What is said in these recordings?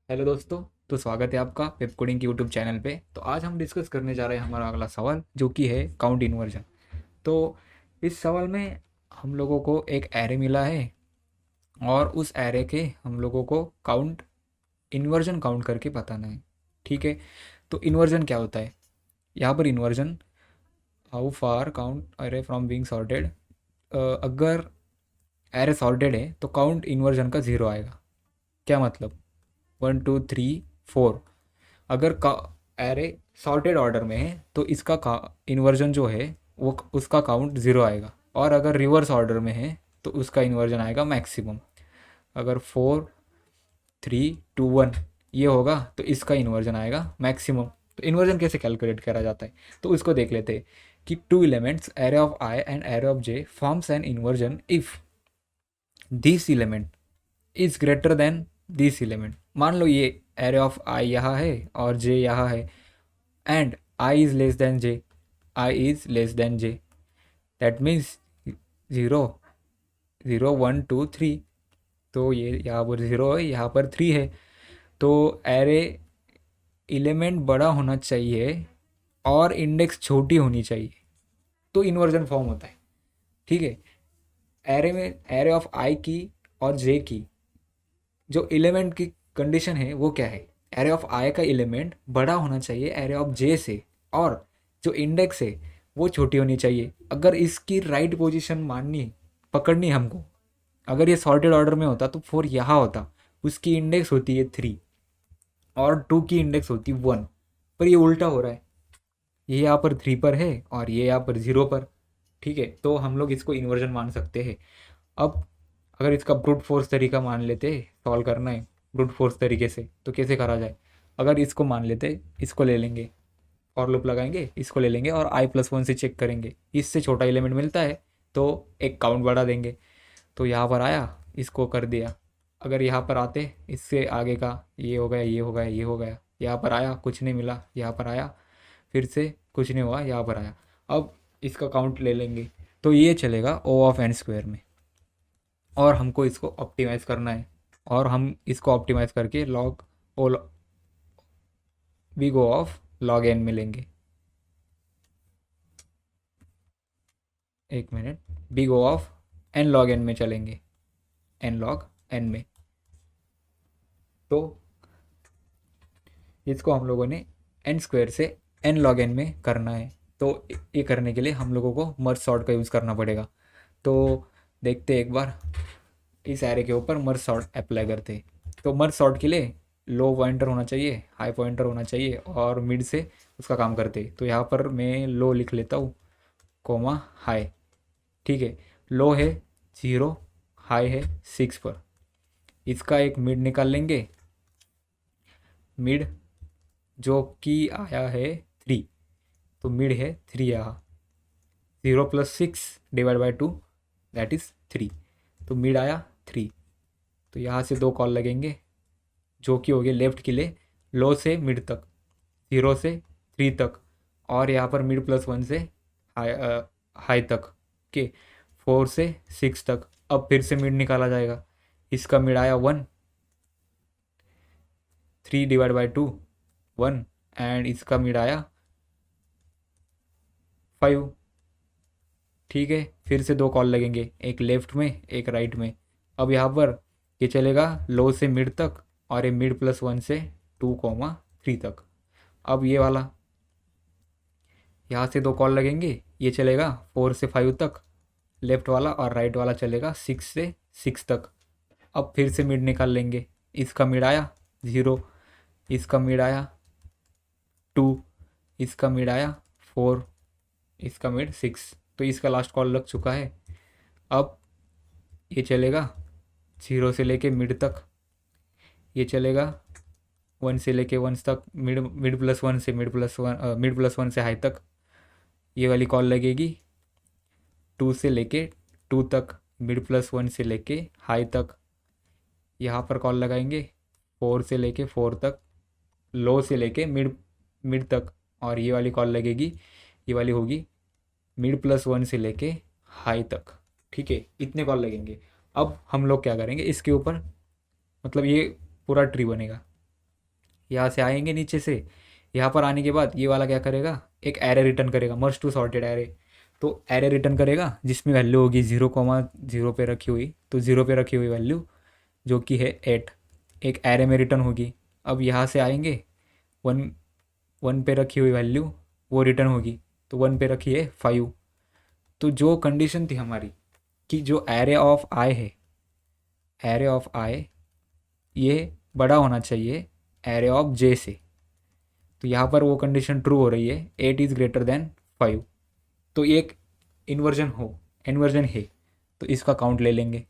Hello दोस्तों। तो स्वागत है आपका वेब कोडिंग के यूट्यूब चैनल पे। तो आज हम डिस्कस करने जा रहे हैं हमारा अगला सवाल, जो कि है काउंट इन्वर्जन। तो इस सवाल में हम लोगों को एक एरे मिला है और उस एरे के हम लोगों को काउंट इन्वर्जन काउंट करके बताना है। ठीक है। तो इन्वर्जन क्या होता है? यहाँ पर inversion, how far count array from being sorted. अगर एरे सॉर्टेड है तो काउंट इन्वर्जन का ज़ीरो आएगा। क्या मतलब? 1 2 3 4। अगर का एरे सॉर्टेड ऑर्डर में है तो इसका का इन्वर्जन जो है वो उसका काउंट ज़ीरो आएगा। और अगर रिवर्स ऑर्डर में है तो उसका इन्वर्जन आएगा मैक्सिमम। अगर 4 3 2 1 ये होगा तो इसका इन्वर्जन आएगा मैक्सिमम। तो इन्वर्जन कैसे कैलकुलेट करा जाता है, तो उसको देख लेते हैं कि two elements array of I and array of J forms an inversion if this element is greater than this element. मान लो ये एरे ऑफ आई यहाँ है और जे यहाँ है, and I is less than J, I is less than J, that means 0 0 1 2 3। तो ये यहाँ पर 0 है, यहाँ पर 3 है। तो एरे एलिमेंट बड़ा होना चाहिए और इंडेक्स छोटी होनी चाहिए, तो इन्वर्जन फॉर्म होता है। ठीक है। एरे में एरे ऑफ आई की और जे की जो एलिमेंट की कंडीशन है वो क्या है? एरे ऑफ आई का एलिमेंट बड़ा होना चाहिए एरे ऑफ जे से, और जो इंडेक्स है वो छोटी होनी चाहिए। अगर इसकी राइट पोजीशन माननी पकड़नी हमको, अगर ये सॉर्टेड ऑर्डर में होता तो 4 यहाँ होता, उसकी इंडेक्स होती है 3 और 2 की इंडेक्स होती 1। पर ये उल्टा हो रहा है, ये यहाँ पर 3 पर है और ये यहाँ पर 0 पर। ठीक है। तो हम लोग इसको इन्वर्जन मान सकते हैं। अब अगर इसका ब्रूट फोर्स तरीका मान लेते, सॉल्व करना है ब्रूट फोर्स तरीके से, तो कैसे करा जाए? अगर इसको मान लेते, इसको ले लेंगे, फॉर लूप लगाएंगे, इसको ले लेंगे और i+1 से चेक करेंगे, इससे छोटा एलिमेंट मिलता है तो एक काउंट बढ़ा देंगे। तो यहाँ पर आया, इसको कर दिया। अगर यहाँ पर आते, इससे आगे का ये हो गया, ये हो गया, ये हो गया, यहाँ पर आया कुछ नहीं मिला, यहाँ पर आया फिर से कुछ नहीं हुआ, यहाँ पर आया। अब इसका काउंट ले लेंगे तो ये चलेगा O ऑफ n स्क्वायर में, और हमको इसको ऑप्टिमाइज़ करना है। और हम इसको ऑप्टिमाइज़ करके log O big O of log n में लेंगे। एक मिनट, big O of n log n में चलेंगे, n log n में। तो इसको हम लोगों ने n स्क्वायर से n log n में करना है। तो ये करने के लिए हम लोगों को मर्ज सॉर्ट का यूज़ करना पड़ेगा। तो देखते एक बार, इस एरे के ऊपर मर्ज सॉर्ट अप्लाई करते। तो मर्ज सॉर्ट के लिए लो पॉइंटर होना चाहिए, हाई पॉइंटर होना चाहिए, और मिड से उसका काम करते। तो यहाँ पर मैं लो लिख लेता हूँ, कोमा हाई। ठीक है। लो है 0, हाई है 6 पर। इसका एक मिड निकाल लेंगे, मिड जो कि आया है 3। तो मिड है 3 यहाँ, 0+6 ÷ 2 दैट इज़ 3। तो मिड आया 3। तो यहाँ से दो कॉल लगेंगे जो कि हो गए लेफ्ट के लिए, लो से मिड तक, 0 से 3 तक, और यहाँ पर मिड+1 से हाई हाई तक के 4 से 6 तक। अब फिर से मिड निकाला जाएगा, इसका मिड आया 1, 3 ÷ 2 1, एंड इसका मिड आया 5। ठीक है। फिर से दो कॉल लगेंगे, एक लेफ्ट में एक राइट में। अब यहाँ पर ये चलेगा लो से मिड तक, और ये मिड+1 से 2 3 तक। अब ये वाला यहाँ से दो कॉल लगेंगे, ये चलेगा 4 से 5 तक लेफ्ट वाला, और राइट वाला चलेगा 6 से 6 तक। अब फिर से मिड निकाल लेंगे, इसका मिड आया 0, इसका मिड आया 2, इसका मिड आया 4, इसका मिड 6। तो इसका लास्ट कॉल लग चुका है। अब ये चलेगा 0 से लेके मिड तक, ये चलेगा 1 से लेके 1 तक, मिड+1 से मिड+1 से हाई तक। ये वाली कॉल लगेगी 2 से लेके 2 तक, मिड+1 से लेके हाई तक। यहाँ पर कॉल लगाएंगे 4 से लेके 4 तक, लो से लेके मिड मिड तक। और ये वाली कॉल लगेगी, ये वाली होगी मिड+1 से लेके हाई तक। ठीक है। इतने कॉल लगेंगे। अब हम लोग क्या करेंगे इसके ऊपर, मतलब ये पूरा ट्री बनेगा। यहाँ से आएंगे नीचे से, यहाँ पर आने के बाद ये वाला क्या करेगा, एक एरे रिटर्न करेगा, मर्ज टू सॉर्टेड एरे। तो एरे रिटर्न करेगा जिसमें वैल्यू होगी 0,0 पे रखी हुई, तो 0 पे रखी हुई वैल्यू जो कि है 8 एक एरे में रिटर्न होगी। अब यहाँ से आएंगे 1 1 पे रखी हुई वैल्यू वो रिटर्न होगी, तो 1 पे रखी है 5। तो जो कंडीशन थी हमारी कि जो एरे ऑफ आई है, एरे ऑफ आई ये बड़ा होना चाहिए एरे ऑफ जे से, तो यहाँ पर वो कंडीशन ट्रू हो रही है, 8 इज़ ग्रेटर देन 5। तो ये एक इन्वर्जन है, तो इसका काउंट ले लेंगे,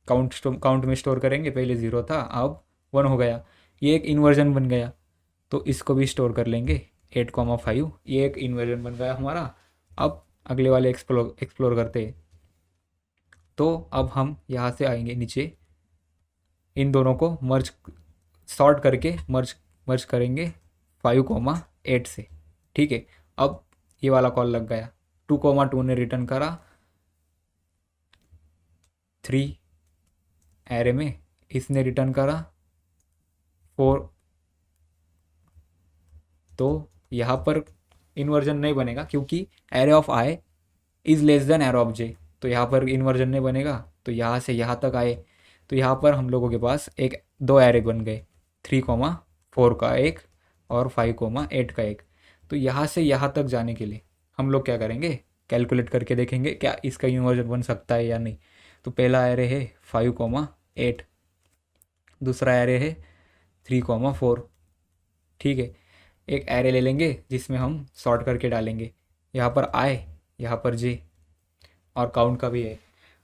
काउंट में स्टोर करेंगे, पहले 0 था अब 1 हो गया, ये एक इन्वर्जन बन गया, तो इसको भी स्टोर कर लेंगे 8,5, ये एक इन्वर्जन बन गया हमारा। अब अगले वाले एक्सप्लोर करते हैं। तो अब हम यहाँ से आएंगे नीचे, इन दोनों को सॉर्ट करके मर्ज करेंगे 5,8 से, ठीक है। अब ये वाला कॉल लग गया, 2,2 ने रिटर्न करा 3 एरे में, इसने रिटर्न करा 4। तो यहाँ पर इन्वर्जन नहीं बनेगा क्योंकि array of i is less than array of j, तो यहाँ पर इन्वर्जन नहीं बनेगा। तो यहाँ से यहाँ तक आए तो यहाँ पर हम लोगों के पास दो एरे बन गए, 3,4 का एक और 5,8 का एक। तो यहाँ से यहाँ तक जाने के लिए हम लोग क्या करेंगे, कैलकुलेट करके देखेंगे क्या इसका इन्वर्जन बन सकता है या नहीं। तो पहला एरे है 5,8, दूसरा एरे है 3,4, ठीक है। एक एरे ले लेंगे जिसमें हम सॉर्ट करके डालेंगे, यहाँ पर आई, यहाँ पर जे, और काउंट का भी है।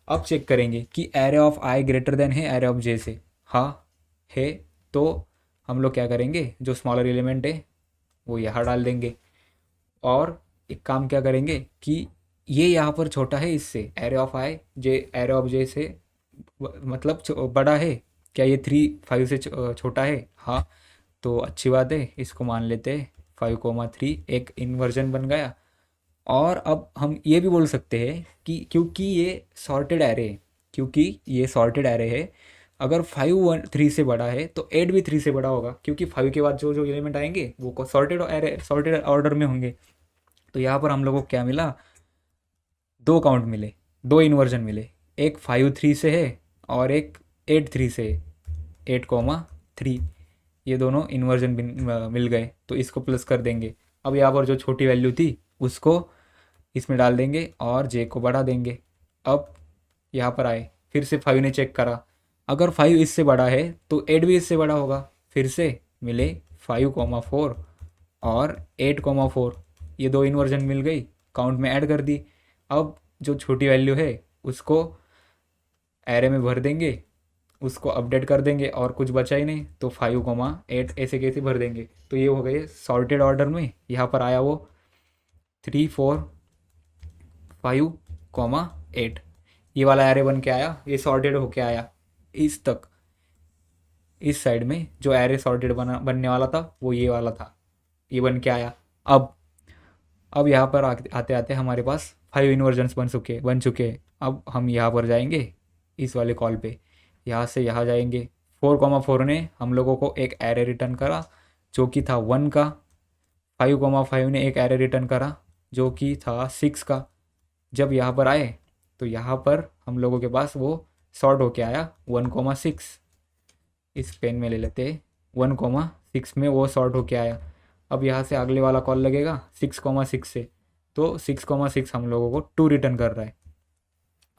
अब चेक करेंगे कि array of I greater than है एरे ऑफ जे से, हाँ है, तो हम लोग क्या करेंगे, जो स्मॉलर एलिमेंट है वो यहाँ डाल देंगे। और एक काम क्या करेंगे कि ये यहाँ पर छोटा है इससे, array of i j array of j से मतलब बड़ा है क्या, ये 3,5 से छोटा है, हाँ, तो अच्छी बात है, इसको मान लेते हैं 5,3, एक इन्वर्जन बन गया। और अब हम ये भी बोल सकते हैं कि क्योंकि ये सॉर्टेड एरे है, अगर 5 3 से बड़ा है तो 8 भी 3 से बड़ा होगा, क्योंकि 5 के बाद जो जो एलिमेंट आएंगे वो सॉर्टेड ऑर्डर में होंगे। तो यहाँ पर हम लोगों को क्या मिला, दो काउंट मिले, दो इन्वर्जन मिले, एक 5 3 से है और एक 8 3 से है, 8,3, ये दोनों इन्वर्जन मिल गए। तो इसको प्लस कर देंगे। अब यहाँ पर जो छोटी वैल्यू थी उसको इसमें डाल देंगे और जे को बढ़ा देंगे। अब यहाँ पर आए, फिर से 5 ने चेक करा, अगर 5 इससे बड़ा है तो 8 भी इससे बड़ा होगा, फिर से मिले 5,4 और 8,4, ये दो इन्वर्जन मिल गई, काउंट में ऐड कर दी। अब जो छोटी वैल्यू है उसको एरे में भर देंगे, उसको अपडेट कर देंगे और कुछ बचा ही नहीं, तो 5,8 ऐसे कैसे भर देंगे। तो ये हो गए सॉर्टेड ऑर्डर में, यहाँ पर आया वो 3 4 5,8, ये वाला एरे बन के आया, ये सॉर्टेड होके आया इस तक। इस साइड में जो एरे सॉर्टेड बनने वाला था वो ये वाला था, ये बन के आया। अब यहाँ पर आते आते हमारे पास 5 इन्वर्जन्स बन चुके हैं। अब हम यहाँ पर जाएंगे इस वाले कॉल पे, यहाँ से यहाँ जाएंगे, 4,4 ने हम लोगों को एक एरे रिटर्न करा जो कि था 1 का, 5,5 ने एक एरे रिटर्न करा जो कि था 6 का। जब यहाँ पर आए तो यहाँ पर हम लोगों के पास वो सॉर्ट होके आया 1,6, इस पेन में ले लेते हैं, 1,6 में वो सॉर्ट होके आया। अब यहाँ से अगले वाला कॉल लगेगा 6,6 से, तो 6,6 हम लोगों को 2 रिटर्न कर रहा है।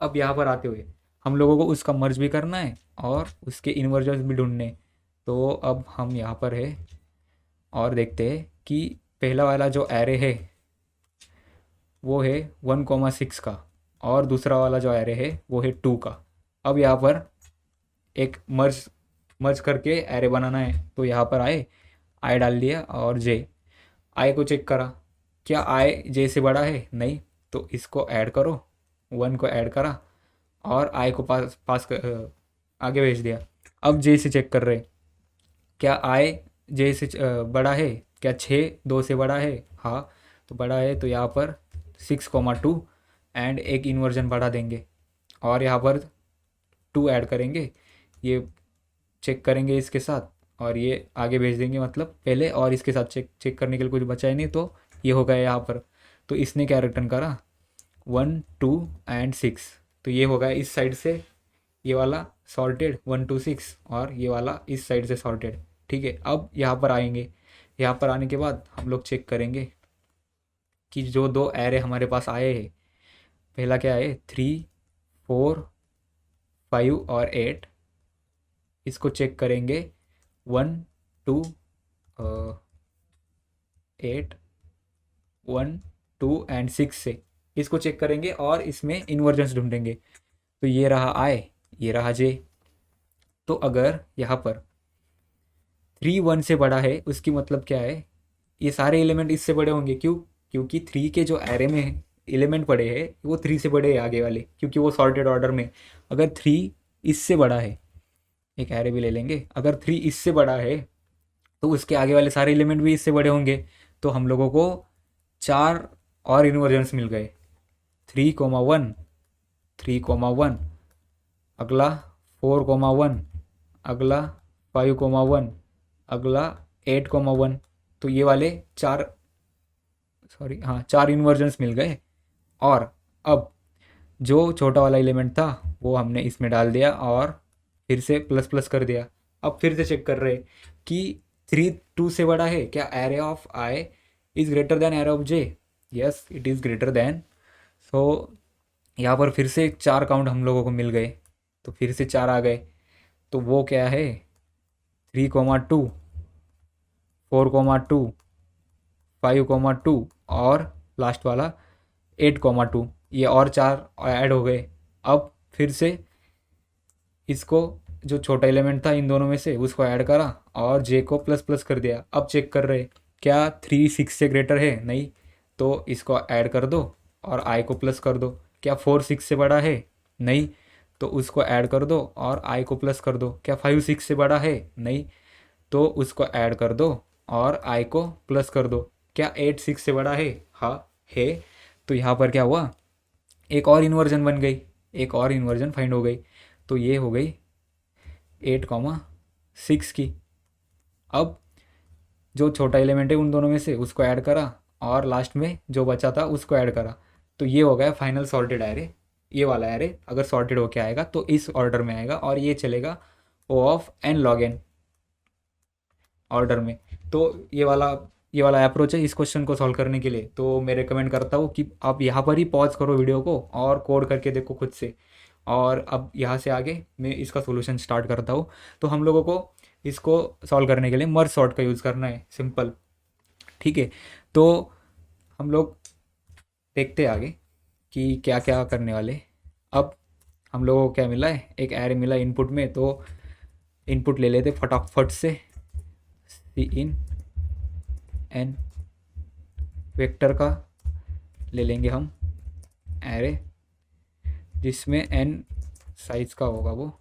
अब यहाँ पर आते हुए हम लोगों को उसका मर्ज भी करना है और उसके इन्वर्जन्स भी ढूंढने। तो अब हम यहाँ पर है और देखते हैं कि पहला वाला जो एरे है वो है 1,6 का और दूसरा वाला जो एरे है वो है 2 का। अब यहाँ पर एक मर्ज करके एरे बनाना है, तो यहाँ पर आई डाल दिया और जे, आई को चेक करा, क्या आई जे से बड़ा है, नहीं, तो इसको ऐड करो, 1 को ऐड करा और आई को आगे भेज दिया। अब जे से चेक कर रहे, क्या आई जे से बड़ा है, क्या 6 2 से बड़ा है, हाँ, तो बड़ा है, तो यहाँ पर 6,2 एंड एक इन्वर्जन बढ़ा देंगे और यहाँ पर 2 ऐड करेंगे, ये चेक करेंगे इसके साथ और ये आगे भेज देंगे, मतलब पहले, और इसके साथ चेक चेक करने के लिए कुछ बचा ही नहीं, तो ये हो गया यहाँ पर। तो इसने क्या रिटर्न करा, 1 2 एंड 6। तो ये हो गया इस साइड से ये वाला सॉर्टेड 1 2 6, और ये वाला इस साइड से सॉर्टेड। ठीक है, अब यहाँ पर आएंगे। यहाँ पर आने के बाद हम लोग चेक करेंगे कि जो दो एरे हमारे पास आए हैं, पहला क्या है, 3 4 5 और 8, इसको चेक करेंगे 1 2 8 1 2 एंड 6 से। इसको चेक करेंगे और इसमें इन्वर्जेंस ढूंढेंगे। तो ये रहा आई, ये रहा जे। तो अगर यहाँ पर 3 1 से बड़ा है, उसकी मतलब क्या है, ये सारे एलिमेंट इससे बड़े होंगे। क्यों? क्योंकि 3 के जो एरे में एलिमेंट पड़े हैं वो 3 से बड़े हैं आगे वाले, क्योंकि वो सॉर्टेड ऑर्डर में। अगर 3 इससे बड़ा है, एक एरे भी ले लेंगे, अगर 3 इससे बड़ा है तो उसके आगे वाले सारे एलिमेंट भी इससे बड़े होंगे। तो हम लोगों को 4 और इन्वर्जन्स मिल गए, 3 1 3 1, अगला 4 1, अगला 5 1, अगला 8 1। तो ये वाले 4, सॉरी हाँ, 4 इन्वर्जन्स मिल गए। और अब जो छोटा वाला एलिमेंट था वो हमने इसमें डाल दिया और फिर से प्लस प्लस कर दिया। अब फिर से चेक कर रहे कि 3 2 से बड़ा है क्या, array of i is greater than array of j. Yes, it is greater than. So यहाँ पर फिर से 4 काउंट हम लोगों को मिल गए, तो फिर से 4 आ गए। तो वो क्या है, 3 2 4 2 5 2 और लास्ट वाला 8 2। ये और 4 ऐड हो गए। अब फिर से इसको, जो छोटा एलिमेंट था इन दोनों में से, उसको ऐड करा और जे को प्लस प्लस कर दिया। अब चेक कर रहे क्या 3 6 से ग्रेटर है, नहीं, तो इसको ऐड कर दो और आई को प्लस कर दो। क्या 4 6 से बड़ा है, नहीं, तो उसको ऐड कर दो और आई को प्लस कर दो। क्या 5 6 से बड़ा है, नहीं, तो उसको ऐड कर दो और आई को प्लस कर दो। क्या 8 6 से बड़ा है, हाँ है। तो यहाँ पर क्या हुआ, एक और इन्वर्जन बन गई, एक और इन्वर्जन फाइंड हो गई। तो ये हो गई 8 6 की। अब जो छोटा एलिमेंट है उन दोनों में से उसको ऐड करा और लास्ट में जो बचा था उसको ऐड करा। तो ये हो गया फाइनल सॉर्टेड एरे। ये वाला एरे अगर सॉर्टेड होके आएगा तो इस ऑर्डर में आएगा और ये चलेगा O of n log n order में। तो ये वाला अप्रोच है इस क्वेश्चन को सॉल्व करने के लिए। तो मैं रिकमेंड करता हूँ कि आप यहाँ पर ही पॉज करो वीडियो को और कोड करके देखो खुद से। और अब यहाँ से आगे मैं इसका सॉल्यूशन स्टार्ट करता हूँ। तो हम लोगों को इसको सॉल्व करने के लिए मर्ज सॉर्ट का यूज़ करना है, सिंपल। ठीक है, तो हम लोग देखते हैं आगे कि क्या क्या करने वाले। अब हम लोगों को क्या मिला है, एक एरे मिला इनपुट में। तो इनपुट ले लेते फटाफट से, सी इन एन वेक्टर का ले लेंगे हम एरे, जिसमें एन साइज का होगा। वो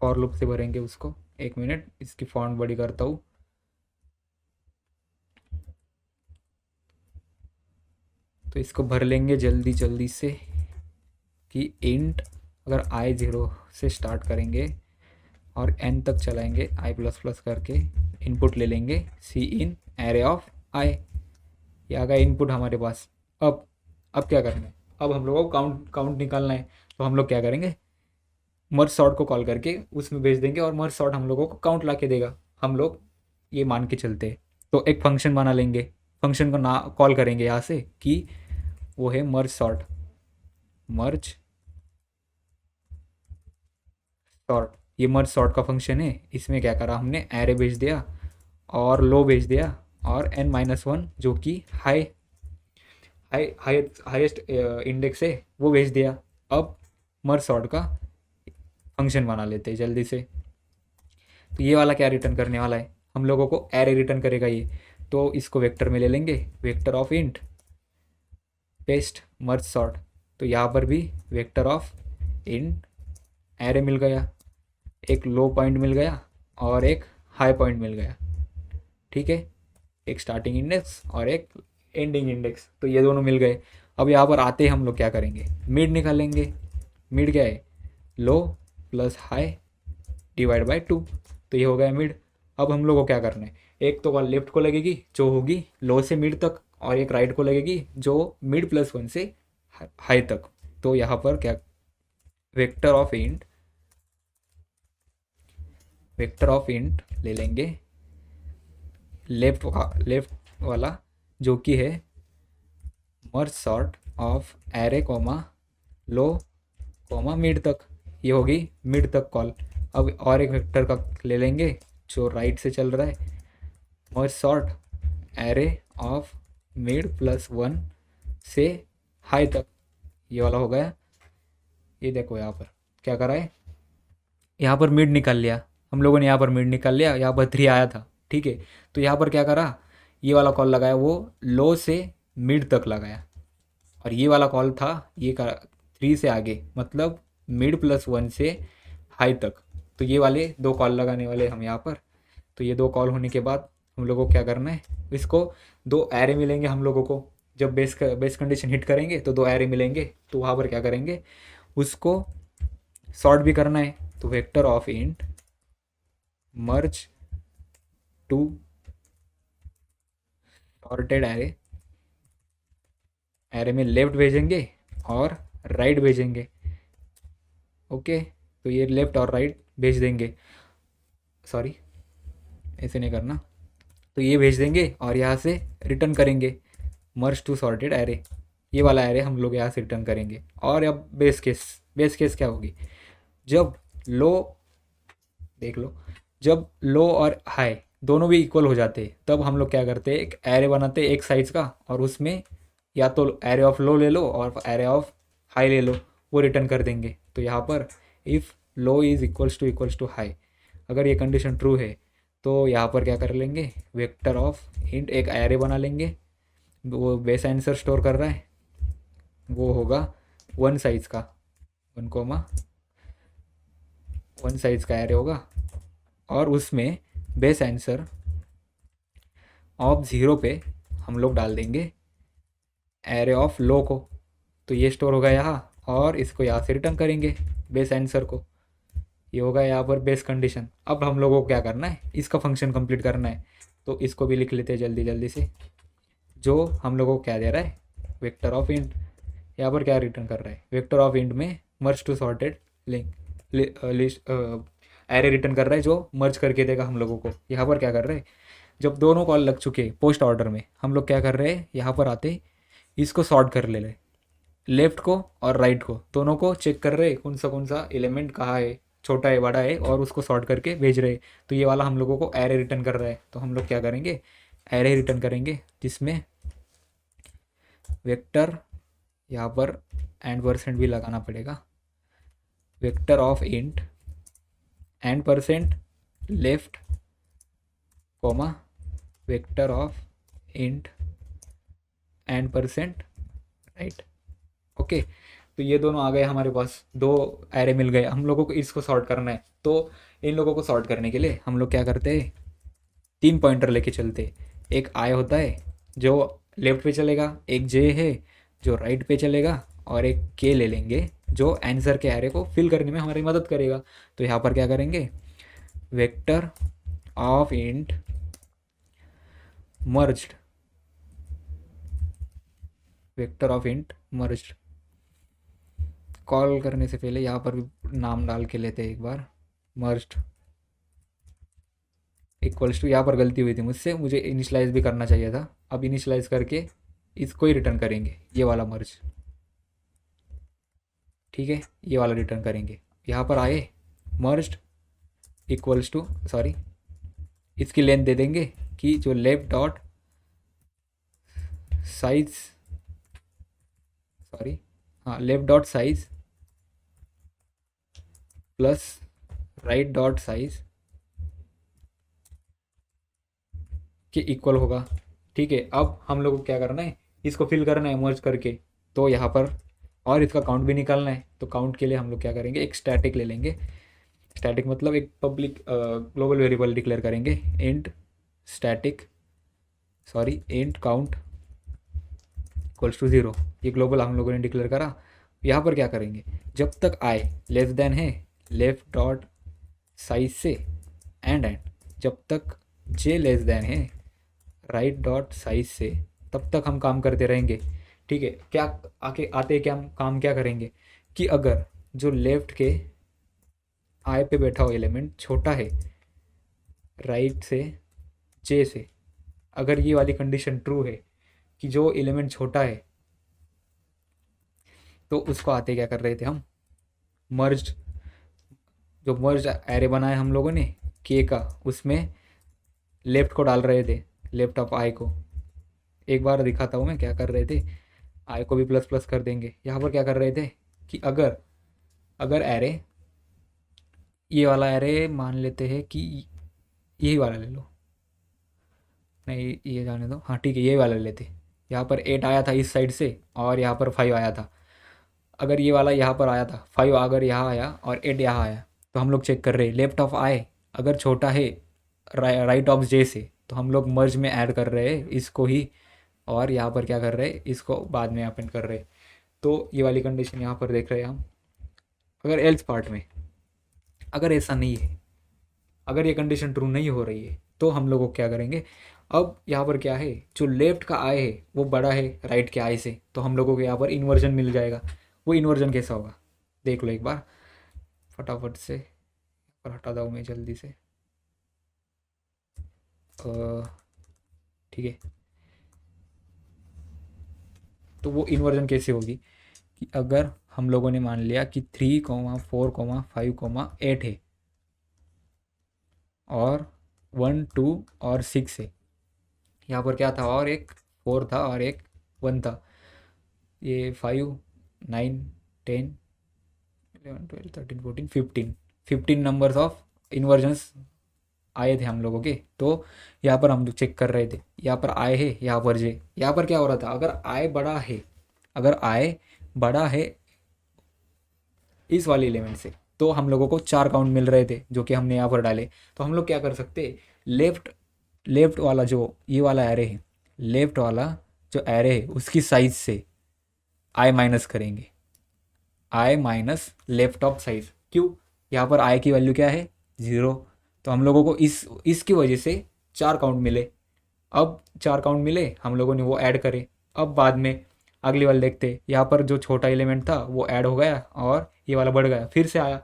फॉर लूप से भरेंगे उसको। एक मिनट, इसकी फॉन्ट बड़ी करता हूँ। तो इसको भर लेंगे जल्दी जल्दी से कि इंट, अगर आई 0 से स्टार्ट करेंगे और एन तक चलाएंगे आई प्लस प्लस करके, इनपुट ले लेंगे सी इन एरे ऑफ आई। ये आ गया इनपुट हमारे पास। अब क्या करना है, अब हम लोगों को काउंट निकालना है। तो हम लोग क्या करेंगे, मर्ज सॉर्ट को कॉल करके उसमें भेज देंगे और मर्ज सॉर्ट हम लोगों को काउंट ला के देगा। हम लोग ये मान के चलते हैं। तो एक फंक्शन बना लेंगे, फंक्शन को ना कॉल करेंगे यहाँ से कि वो है मर्ज सॉर्ट। ये मर्ज सॉर्ट का फंक्शन है। इसमें क्या करा हमने, एरे भेज दिया और लो भेज दिया और n-1 जो कि हाईएस्ट इंडेक्स है वो भेज दिया। अब मर्ज सॉर्ट का फंक्शन बना लेते हैं जल्दी से। तो ये वाला क्या रिटर्न करने वाला है, हम लोगों को एरे रिटर्न करेगा ये। तो इसको वेक्टर में ले लेंगे, vector of int paste merge sort. तो यहाँ पर भी वेक्टर ऑफ इंट एरे मिल गया, एक लो पॉइंट मिल गया और एक हाई पॉइंट मिल गया। ठीक है, एक स्टार्टिंग इंडेक्स और एक एंडिंग इंडेक्स, तो ये दोनों मिल गए। अब यहाँ पर आते हम लोग क्या करेंगे, मिड निकालेंगे। मिड क्या है, लो प्लस हाई डिवाइड बाय 2। तो ये हो गया मिड। अब हम लोग को क्या करना है, एक तो कॉल लेफ्ट को लगेगी जो होगी लो से मिड तक, और एक राइट को लगेगी जो मिड प्लस वन से हाई तक। तो यहाँ पर क्या, वेक्टर ऑफ इंट ले लेंगे लेफ्ट वाला, जो कि है merge sort of array comma low comma mid तक। ये होगी मिड तक कॉल। अब और एक वेक्टर का ले लेंगे जो राइट से चल रहा है, merge sort array of mid plus one से हाई तक। ये वाला हो गया। ये देखो यहाँ पर क्या करा है, यहाँ पर मिड निकाल लिया हम लोगों ने, यहाँ पर मिड निकाल लिया, यहाँ पर 3 आया था, ठीक है। तो यहाँ पर क्या करा, ये वाला कॉल लगाया वो लो से मिड तक लगाया, और ये वाला कॉल था ये का 3 से आगे, मतलब मिड प्लस वन से हाई तक। तो ये वाले 2 कॉल लगाने वाले हम यहाँ पर। तो ये 2 कॉल होने के बाद हम लोगों को क्या करना है, इसको 2 एरे मिलेंगे हम लोगों को। जब बेस कंडीशन हिट करेंगे तो 2 एरे मिलेंगे, तो वहाँ पर क्या करेंगे, उसको सॉर्ट भी करना है। तो vector of int merge two sorted array में लेफ्ट भेजेंगे और राइट भेजेंगे। ओके, तो ये लेफ्ट और राइट भेज देंगे, सॉरी ऐसे नहीं करना। तो ये भेज देंगे और यहाँ से रिटर्न करेंगे मर्ज टू सॉर्टेड एरे, ये वाला एरे हम लोग यहाँ से रिटर्न करेंगे। और अब बेस केस क्या होगी, जब लो, देख लो, जब लो और हाई दोनों भी इक्वल हो जाते हैं तब हम लोग क्या करते हैं, एक एरे बनाते हैं एक साइज का, और उसमें या तो एरे ऑफ लो ले लो और एरे ऑफ हाई ले लो, वो रिटर्न कर देंगे। तो यहाँ पर if low is equals to high, अगर ये कंडीशन ट्रू है तो यहाँ पर क्या कर लेंगे, वेक्टर ऑफ इंट एक एरे बना लेंगे, वो बेस आंसर स्टोर कर रहा है, वो होगा 1 साइज का 1 साइज का एरे होगा, और उसमें बेस आंसर ऑफ 0 पे हम लोग डाल देंगे एरे ऑफ लो को। तो ये स्टोर होगा यहाँ, और इसको यहाँ से रिटर्न करेंगे बेस आंसर को। ये होगा यहाँ पर बेस कंडीशन। अब हम लोगों को क्या करना है, इसका फंक्शन कंप्लीट करना है। तो इसको भी लिख लेते हैं जल्दी जल्दी से। जो हम लोगों को क्या दे रहा है, वेक्टर ऑफ इंट, यहाँ पर क्या रिटर्न कर रहा है, वेक्टर ऑफ इंट में merge two sorted list array return कर रहा है, जो मर्ज करके देगा हम लोगों को। यहाँ पर क्या कर रहे हैं, जब दोनों कॉल लग चुके पोस्ट ऑर्डर में, हम लोग क्या कर रहे हैं, यहाँ पर आते इसको सॉर्ट कर ले रहे, लेफ्ट को और राइट को दोनों को चेक कर रहे कौन सा एलिमेंट कहाँ है, छोटा है बड़ा है, और उसको सॉर्ट करके भेज रहे। तो ये वाला हम लोगों को एरे रिटर्न कर रहा है, तो हम लोग क्या करेंगे, एरे रिटर्न करेंगे जिसमें वेक्टर, यहाँ पर % भी लगाना पड़ेगा, vector of int % left comma vector of int % right. Okay, तो ये दोनों आ गए हमारे पास, 2 एरे मिल गए। हम लोगों को इसको सॉर्ट करना है, तो इन लोगों को सॉर्ट करने के लिए हम लोग क्या करते हैं, 3 पॉइंटर लेके चलते। एक आई होता है जो लेफ्ट पे चलेगा, एक जे है जो राइट पे चलेगा, और एक के ले लेंगे जो आंसर के एरे को फिल करने में हमारी मदद करेगा। तो यहाँ पर क्या करेंगे, vector of int merged, vector of int merged. Call करने से पहले यहाँ पर भी नाम डाल के लेते हैं एक बार, मर्ज्ड इक्वल्स टू, यहाँ पर गलती हुई थी मुझसे, मुझे इनिशलाइज भी करना चाहिए था। अब इनिशलाइज करके इसको ही रिटर्न करेंगे, ये वाला मर्ज, ठीक है, ये वाला रिटर्न करेंगे। यहाँ पर आए मर्ज्ड इक्वल्स टू, सॉरी इसकी लेंथ दे देंगे कि जो लेफ्ट डॉट साइज, सॉरी हाँ, left dot size plus right dot size के इक्वल होगा, ठीक है। अब हम लोग को क्या करना है, इसको फिल करना है मर्ज करके। तो यहाँ पर और इसका काउंट भी निकालना है। तो काउंट के लिए हम लोग क्या करेंगे, एक स्टैटिक ले लेंगे। स्टैटिक मतलब एक पब्लिक ग्लोबल वेरिएबल डिक्लेयर करेंगे, int static, sorry int count equals to 0। ये ग्लोबल हम लोगों ने डिक्लेयर करा। यहाँ पर क्या करेंगे, जब तक आई लेस देन है लेफ्ट डॉट साइज से, एंड जब तक जे लेस देन है राइट डॉट साइज से, तब तक हम काम करते रहेंगे। ठीक है, क्या आके आते क्या हम काम क्या करेंगे कि अगर जो लेफ्ट के आई पे बैठा हुआ एलिमेंट छोटा है राइट से जे से, अगर ये वाली कंडीशन ट्रू है कि जो एलिमेंट छोटा है, तो उसको आते क्या कर रहे थे हम, मर्ज, जो मर्ज एरे बनाया हम लोगों ने के का, उसमें लेफ्ट को डाल रहे थे, लेफ्ट ऑफ आई को। एक बार दिखाता हूँ मैं क्या कर रहे थे, आई को भी प्लस प्लस कर देंगे। यहाँ पर क्या कर रहे थे कि अगर अगर एरे, ये वाला एरे मान लेते हैं कि यही वाला ले लो, नहीं ये जाने दो, हाँ ठीक है यही वाला लेते। यहाँ पर 8 आया था इस साइड से और यहाँ पर 5 आया था। अगर ये वाला यहाँ पर आया था 5, अगर यहाँ आया और 8 यहाँ आया, तो हम लोग चेक कर रहे हैं लेफ्ट ऑफ आई अगर छोटा है राइट ऑफ जे से, तो हम लोग मर्ज में ऐड कर रहे हैं इसको ही, और यहाँ पर क्या कर रहे हैं, इसको बाद में अपेंड कर रहे हैं। तो ये वाली कंडीशन यहाँ पर देख रहे हैं हम। अगर एल्स पार्ट में अगर ऐसा नहीं है, अगर ये कंडीशन ट्रू नहीं हो रही है, तो हम लोग क्या करेंगे, अब यहाँ पर क्या है, जो लेफ्ट का आई है वो बड़ा है राइट के आई से, तो हम लोगों को यहाँ पर इन्वर्जन मिल जाएगा। वो इन्वर्जन कैसा होगा देख लो एक बार फटाफट से, पर हटा दूँ मैं जल्दी से। ठीक है, तो वो इन्वर्जन कैसे होगी कि अगर हम लोगों ने मान लिया कि 3, 4, 5, 8 है और 1, 2 और 6 है। यहाँ पर क्या था, और एक 4 था और एक 1 था। ये 5, 9, 10, 11, 12, 13, 14, 15 नंबर्स ऑफ इन्वर्जन्स आए थे हम लोगों के। तो यहाँ पर हम चेक कर रहे थे, यहाँ पर आए है, यहाँ पर जे, यहाँ पर क्या हो रहा था, अगर आय बड़ा है, अगर आय बड़ा है इस वाले एलिमेंट से, तो हम लोगों को 4 काउंट मिल रहे थे जो कि हमने यहाँ पर डाले। तो हम लोग क्या कर सकते, लेफ्ट लेफ्ट वाला जो ये वाला एरे है, लेफ्ट वाला जो एरे है उसकी साइज से आई माइनस करेंगे, आई माइनस लेफ्ट ऑफ साइज। क्यों, यहाँ पर आई की वैल्यू क्या है 0, तो हम लोगों को इसकी वजह से 4 काउंट मिले। अब 4 काउंट मिले, हम लोगों ने वो ऐड करे। अब बाद में अगली वाले देखते, यहाँ पर जो छोटा एलिमेंट था वो ऐड हो गया और ये वाला बढ़ गया, फिर से आया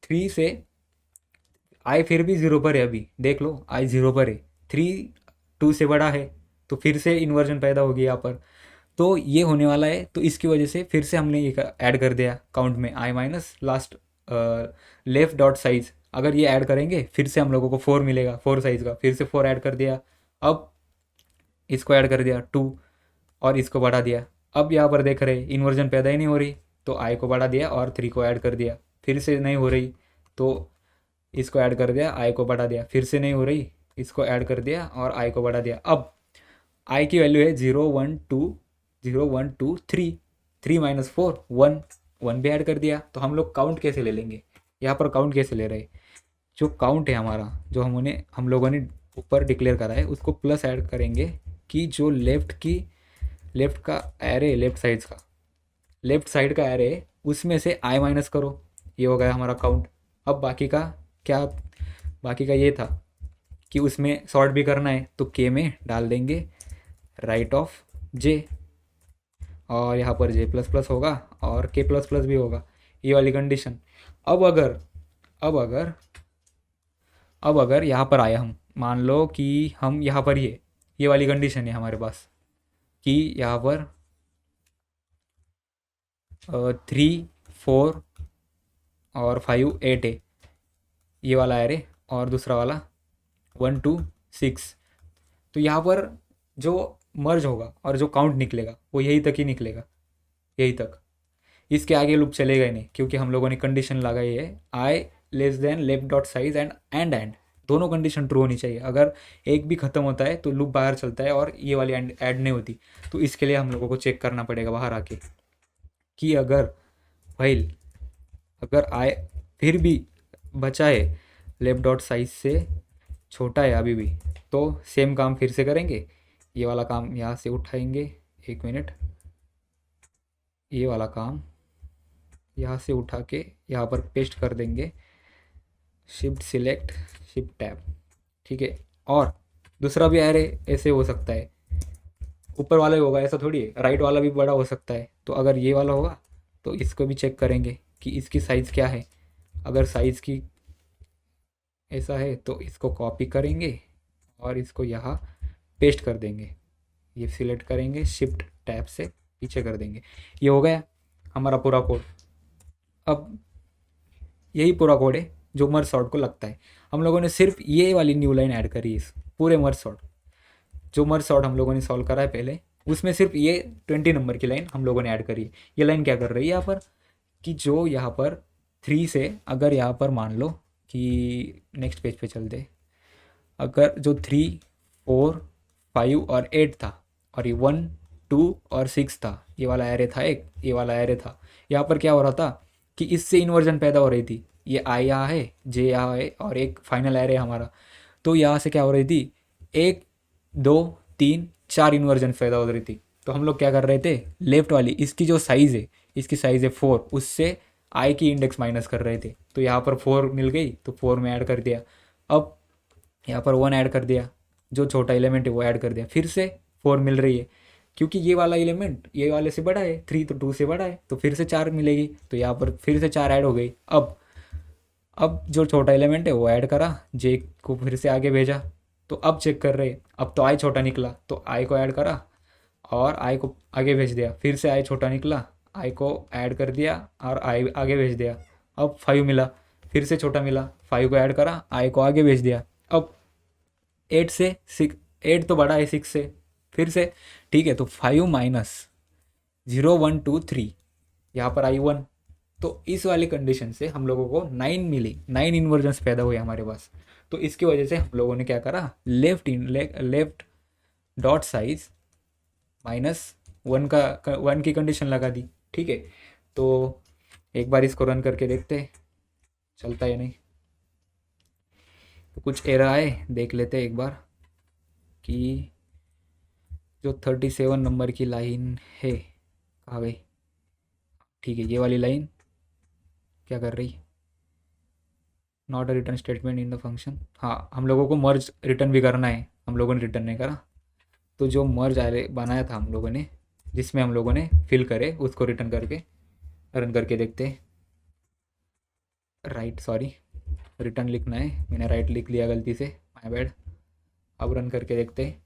3 से। आई फिर भी 0 पर है, अभी देख लो आई 0 पर है, 3 2 से बड़ा है, तो फिर से इन्वर्जन पैदा होगी यहाँ पर। तो ये होने वाला है, तो इसकी वजह से फिर से हमने ये ऐड कर दिया काउंट में, i minus last left dot size. अगर ये ऐड करेंगे फिर से हम लोगों को 4 मिलेगा, 4 साइज का, फिर से 4 ऐड कर दिया। अब इसको ऐड कर दिया 2 और इसको बढ़ा दिया। अब यहाँ पर देख रहे इन्वर्जन पैदा ही नहीं हो रही, तो आई को बढ़ा दिया और 3 को ऐड कर दिया, फिर से नहीं हो रही, तो इसको ऐड कर दिया, आई को बढ़ा दिया, फिर से नहीं हो रही, इसको ऐड कर दिया और आई को बढ़ा दिया। अब आई की वैल्यू है 0, 1, 2, 0, 1, 2, 3, 3 माइनस 4, 1, 1 भी ऐड कर दिया। तो हम लोग काउंट कैसे ले लेंगे, यहाँ पर काउंट कैसे ले रहे, जो काउंट है हमारा, जो हम लोगों ने ऊपर डिक्लेयर करा है, उसको प्लस ऐड करेंगे कि जो लेफ्ट का एरे, लेफ्ट साइड का एरे, उसमें से आई माइनस करो, ये हो गया हमारा काउंट। अब बाकी का क्या, बाकी का ये था कि उसमें सॉर्ट भी करना है, तो के में डाल देंगे राइट ऑफ जे, और यहाँ पर जे प्लस प्लस होगा और के प्लस प्लस भी होगा, ये वाली कंडीशन। अब अगर अब अगर अब अगर यहाँ पर आए हम, मान लो कि हम यहाँ पर ये वाली कंडीशन है हमारे पास कि यहाँ पर 3, 4 और 5, 8 है ये वाला एरे, और दूसरा वाला 1, 2, 6। तो यहाँ पर जो मर्ज होगा और जो काउंट निकलेगा वो यही तक ही निकलेगा, यही तक, इसके आगे लूप चलेगा ही नहीं, क्योंकि हम लोगों ने कंडीशन लगाई है i less than left dot size and दोनों कंडीशन ट्रू होनी चाहिए। अगर एक भी खत्म होता है तो लूप बाहर चलता है और ये वाली ऐड नहीं होती। तो इसके लिए हम लोगों को चेक करना पड़ेगा बाहर आके कि अगर फाइल, अगर आए फिर भी बचा है लेफ्ट डॉट साइज से छोटा है अभी भी, तो सेम काम फिर से करेंगे। ये वाला काम यहाँ से उठाएंगे, 1 मिनट, ये वाला काम यहाँ से उठा के यहाँ पर पेस्ट कर देंगे, शिफ्ट सिलेक्ट शिफ्ट टैब, ठीक है। और दूसरा भी एरे ऐसे हो सकता है, ऊपर वाला ही होगा, ऐसा थोड़ी है, राइट वाला भी बड़ा हो सकता है। तो अगर ये वाला होगा तो इसको भी चेक करेंगे कि इसकी साइज़ क्या है। अगर साइज़ की ऐसा है तो इसको कॉपी करेंगे और इसको यहाँ पेस्ट कर देंगे। ये सिलेक्ट करेंगे, शिफ्ट टैब से पीछे कर देंगे। ये हो गया हमारा पूरा कोड। अब यही पूरा कोड है जो मर्ज सॉर्ट को लगता है। हम लोगों ने सिर्फ ये वाली न्यू लाइन ऐड करी है इस पूरे मर्ज सॉर्ट, जो मर्ज सॉर्ट हम लोगों ने सॉल्व करा है पहले, उसमें सिर्फ ये 20 नंबर की लाइन हम लोगों ने ऐड करी है। ये लाइन क्या कर रही है यहाँ पर कि जो यहाँ पर 3 से, अगर यहाँ पर मान लो कि नेक्स्ट पेज पे चल दे, अगर जो 3, 4, 5 और 8 था और ये 1, 2 और 6 था, ये वाला एरे था एक, ये वाला एरे था, यहाँ पर क्या हो रहा था कि इससे इन्वर्जन पैदा हो रही थी। ये आई यहाँ है, जे यहाँ है और एक फाइनल एरे हमारा। तो यहाँ से क्या हो रही थी, 1, 2, 3, 4 इन्वर्जन पैदा हो रही थी। तो हम लोग क्या कर रहे थे, लेफ्ट वाली इसकी जो साइज़ है, इसकी साइज़ है 4, उससे आई की इंडेक्स माइनस कर रहे थे। तो यहाँ पर 4 मिल गई तो 4 में ऐड कर दिया। अब यहाँ पर 1 ऐड कर दिया, जो छोटा एलिमेंट है वो ऐड कर दिया, फिर से 4 मिल रही है क्योंकि ये वाला एलिमेंट ये वाले से बड़ा है, 3 तो 2 से बड़ा है, तो फिर से 4 मिलेगी। तो यहाँ पर फिर से 4 ऐड हो गई। अब जो छोटा एलिमेंट है वो ऐड करा, जे को फिर से आगे भेजा। तो अब चेक कर रहे, अब तो आई छोटा निकला तो आई को ऐड करा और आई को आगे भेज दिया, फिर से आई छोटा निकला, आई को ऐड कर दिया और आई आगे भेज दिया। अब 5 मिला, फिर से छोटा मिला, 5 को ऐड करा, आई को आगे भेज दिया। अब 8 से 6, 8 तो बड़ा है 6 से, फिर से ठीक है। तो 5 माइनस 0, 1, 2, 3, यहाँ पर आई 1। तो इस वाली कंडीशन से हम लोगों को 9 मिली, 9 इन्वर्जन्स पैदा हुए हमारे पास। तो इसकी वजह से हम लोगों ने क्या करा, लेफ्ट डॉट साइज -1 की कंडीशन लगा दी। ठीक है, तो एक बार इसको रन करके देखते हैं चलता है नहीं। तो कुछ एरर आए, देख लेते हैं एक बार कि जो 37 नंबर की लाइन है कहाँ गई। ठीक है, ये वाली लाइन क्या कर रही, not a return statement in the function. हाँ, हम लोगों को मर्ज रिटर्न भी करना है, हम लोगों ने रिटर्न नहीं करा। तो जो मर्ज बनाया था हम लोगों ने, जिसमें हम लोगों ने फिल करे, उसको रिटर्न करके रन करके देखते हैं। राइट, सॉरी, रिटर्न लिखना है, मैंने राइट लिख लिया गलती से, माय बैड। अब रन करके देखते हैं।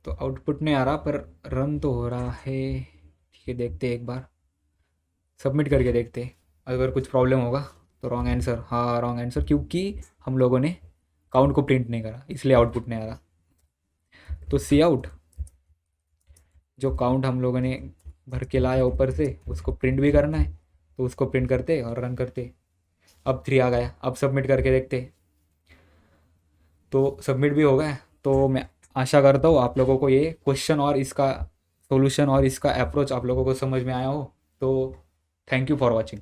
तो आउटपुट नहीं आ रहा पर रन तो हो रहा है। ठीक है, देखते हैं एक बार, सबमिट करके देखते हैं। अगर कुछ प्रॉब्लम होगा तो रॉन्ग आंसर, हाँ रॉन्ग आंसर, क्योंकि हम लोगों ने काउंट को प्रिंट नहीं करा, इसलिए आउटपुट नहीं आ रहा। तो सी आउट, जो काउंट हम लोगों ने भर के लाया ऊपर से, उसको प्रिंट भी करना है, तो उसको प्रिंट करते और रन करते। अब 3 आ गया, अब सबमिट करके देखते। तो सबमिट भी हो गया। तो मैं आशा करता हूँ आप लोगों को ये क्वेश्चन और इसका सॉल्यूशन और इसका अप्रोच आप लोगों को समझ में आया हो। तो थैंक यू फॉर वॉचिंग।